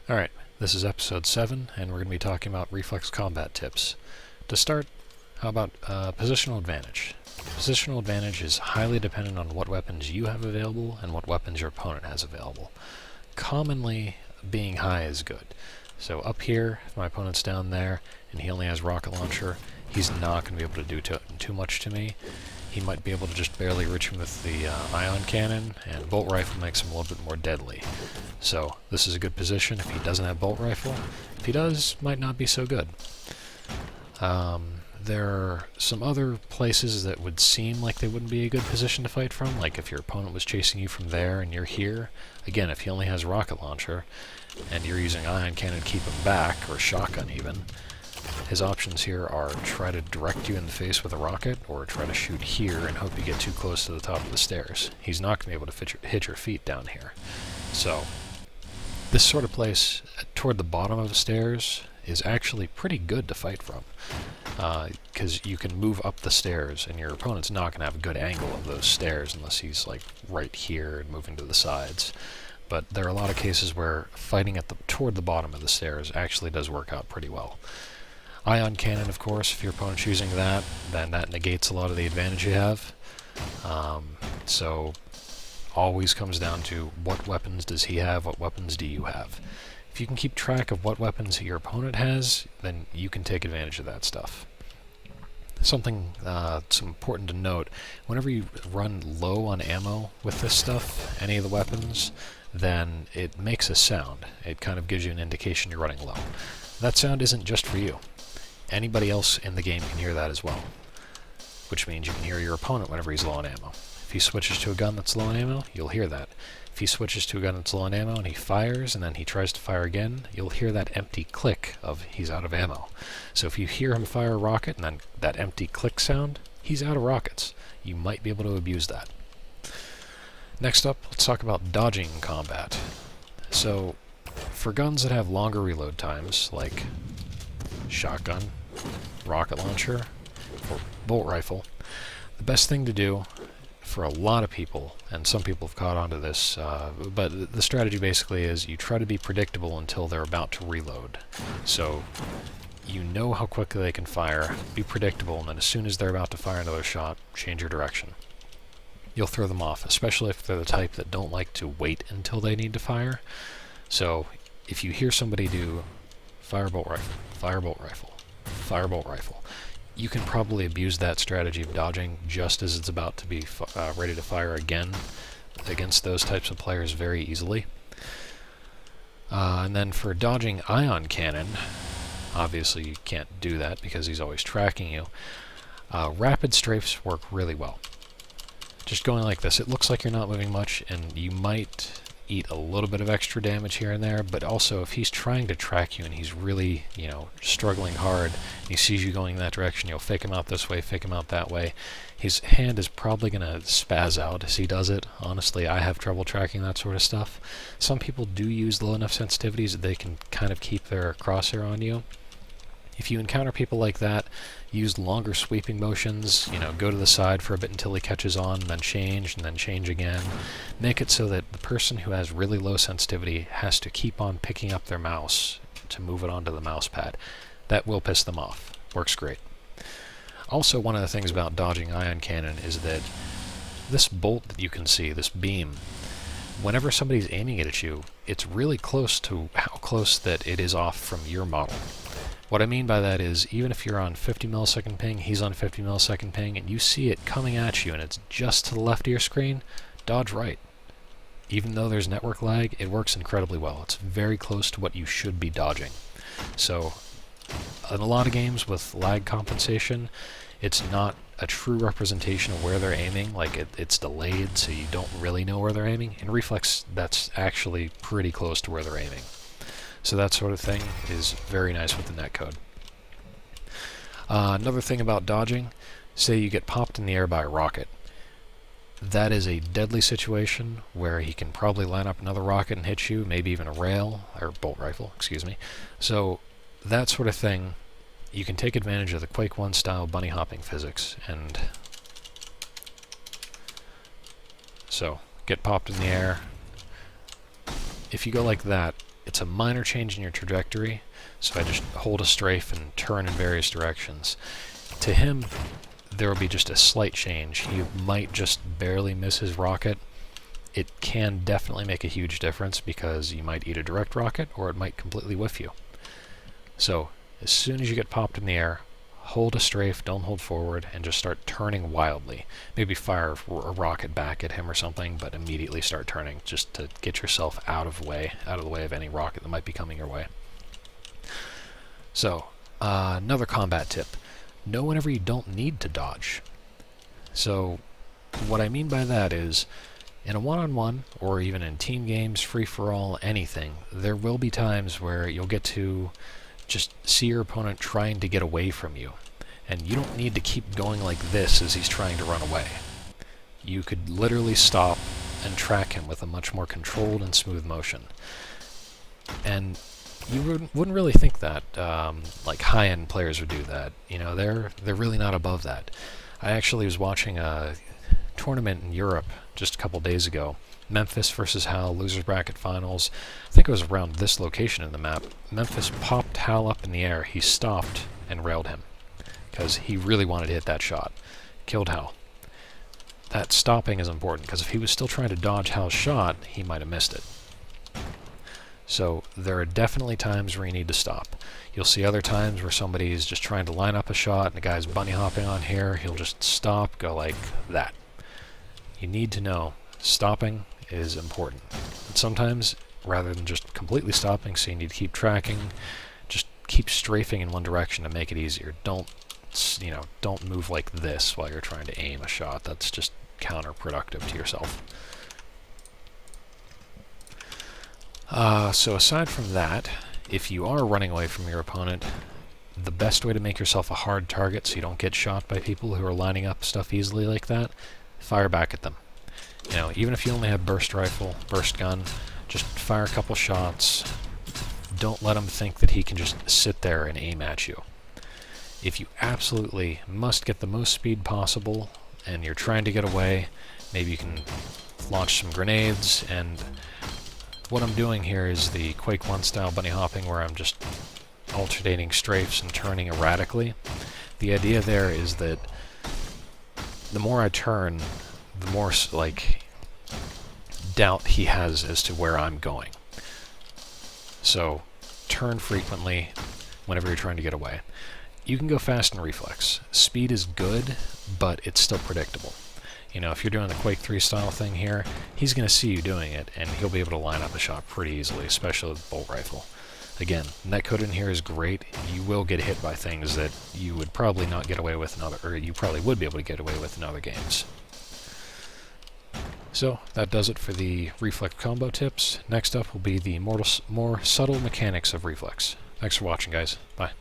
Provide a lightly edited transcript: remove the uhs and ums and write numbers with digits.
Alright, this is episode 7, and we're going to be talking about reflex combat tips. To start, how about positional advantage? Positional advantage is highly dependent on what weapons you have available and what weapons your opponent has available. Commonly, being high is good. So up here, if my opponent's down there and he only has rocket launcher, he's not going to be able to do too much to me. He might be able to just barely reach him with the ion cannon, and bolt rifle makes him a little bit more deadly. So this is a good position if he doesn't have bolt rifle. If he does, might not be so good. There are some other places that would seem like they wouldn't be a good position to fight from, like if your opponent was chasing you from there and you're here. Again, if he only has rocket launcher and you're using ion cannon to keep him back, or shotgun even, his options here are try to direct you in the face with a rocket, or try to shoot here and hope you get too close to the top of the stairs. He's not going to be able to hit your feet down here. So, this sort of place toward the bottom of the stairs is actually pretty good to fight from, because you can move up the stairs, and your opponent's not going to have a good angle of those stairs unless he's like right here and moving to the sides. But there are a lot of cases where fighting toward the bottom of the stairs actually does work out pretty well. Ion cannon, of course, if your opponent's using that, then that negates a lot of the advantage you have. So always comes down to what weapons does he have, what weapons do you have. If you can keep track of what weapons your opponent has, then you can take advantage of that stuff. Something that's important to note, whenever you run low on ammo with this stuff, any of the weapons, then it makes a sound. It kind of gives you an indication you're running low. That sound isn't just for you. Anybody else in the game can hear that as well, which means you can hear your opponent whenever he's low on ammo. If he switches to a gun that's low on ammo, you'll hear that. If he switches to a gun that's low on ammo and he fires and then he tries to fire again, you'll hear that empty click of he's out of ammo. So if you hear him fire a rocket and then that empty click sound, he's out of rockets. You might be able to abuse that. Next up, let's talk about dodging in combat. So, for guns that have longer reload times, like shotgun, rocket launcher, or bolt rifle, the best thing to do for a lot of people, and some people have caught on to this, but the strategy basically is you try to be predictable until they're about to reload. So you know how quickly they can fire, be predictable, and then as soon as they're about to fire another shot, change your direction. You'll throw them off, especially if they're the type that don't like to wait until they need to fire. So if you hear somebody do firebolt rifle, firebolt rifle, firebolt rifle, you can probably abuse that strategy of dodging just as it's about to be ready to fire again against those types of players very easily. And then for dodging ion cannon, obviously you can't do that because he's always tracking you. Rapid strafes work really well. Just going like this, it looks like you're not moving much, and you might eat a little bit of extra damage here and there, but also if he's trying to track you and he's really, struggling hard, and he sees you going in that direction, you'll fake him out this way, fake him out that way. His hand is probably going to spaz out as he does it. Honestly, I have trouble tracking that sort of stuff. Some people do use low enough sensitivities that they can kind of keep their crosshair on you. If you encounter people like that, use longer sweeping motions, go to the side for a bit until he catches on, and then change again. Make it so that the person who has really low sensitivity has to keep on picking up their mouse to move it onto the mouse pad. That will piss them off. Works great. Also, one of the things about dodging ion cannon is that this bolt that you can see, this beam, whenever somebody's aiming it at you, it's really close to how close that it is off from your model. What I mean by that is, even if you're on 50 millisecond ping, he's on 50 millisecond ping, and you see it coming at you and it's just to the left of your screen, dodge right. Even though there's network lag, it works incredibly well. It's very close to what you should be dodging. So, in a lot of games with lag compensation, it's not a true representation of where they're aiming, like it's delayed so you don't really know where they're aiming. In Reflex, that's actually pretty close to where they're aiming. So that sort of thing is very nice with the netcode. Another thing about dodging, say you get popped in the air by a rocket. That is a deadly situation where he can probably line up another rocket and hit you, maybe even a rail, or bolt rifle, excuse me. So that sort of thing, you can take advantage of the Quake 1 style bunny hopping physics, and so get popped in the air. If you go like that, it's a minor change in your trajectory, so I just hold a strafe and turn in various directions. To him, there will be just a slight change. He might just barely miss his rocket. It can definitely make a huge difference because you might eat a direct rocket or it might completely whiff you. So as soon as you get popped in the air, hold a strafe, don't hold forward, and just start turning wildly. Maybe fire a rocket back at him or something, but immediately start turning just to get yourself out of the way of any rocket that might be coming your way. So another combat tip: know whenever you don't need to dodge. So what I mean by that is, in a one-on-one, or even in team games, free-for-all, anything, there will be times where you'll get to just see your opponent trying to get away from you. And you don't need to keep going like this as he's trying to run away. You could literally stop and track him with a much more controlled and smooth motion. And you wouldn't really think that like high-end players would do that. You know, they're really not above that. I actually was watching a tournament in Europe just a couple days ago. Memphis versus Hal, losers bracket finals. I think it was around this location in the map. Memphis popped Hal up in the air. He stopped and railed him because he really wanted to hit that shot. Killed Hal. That stopping is important because if he was still trying to dodge Hal's shot, he might have missed it. So there are definitely times where you need to stop. You'll see other times where somebody is just trying to line up a shot and the guy's bunny hopping on here. He'll just stop, go like that. You need to know stopping is important. But sometimes, rather than just completely stopping, so you need to keep tracking, just keep strafing in one direction to make it easier. Don't move like this while you're trying to aim a shot. That's just counterproductive to yourself. So aside from that, if you are running away from your opponent, the best way to make yourself a hard target so you don't get shot by people who are lining up stuff easily like that, fire back at them. You know, even if you only have burst rifle, burst gun, just fire a couple shots. Don't let him think that he can just sit there and aim at you. If you absolutely must get the most speed possible and you're trying to get away, maybe you can launch some grenades. And what I'm doing here is the Quake 1 style bunny hopping, where I'm just alternating strafes and turning erratically. The idea there is that the more I turn, the more doubt he has as to where I'm going. So turn frequently whenever you're trying to get away. You can go fast in Reflex. Speed is good, but it's still predictable. You know, if you're doing the Quake 3 style thing here, he's going to see you doing it, and he'll be able to line up a shot pretty easily, especially with bolt rifle. Again, netcode in here is great. You will get hit by things that you would probably not get away with in other, or you probably would be able to get away with in other games. So that does it for the Reflex combo tips. Next up will be the more subtle mechanics of Reflex. Thanks for watching, guys. Bye.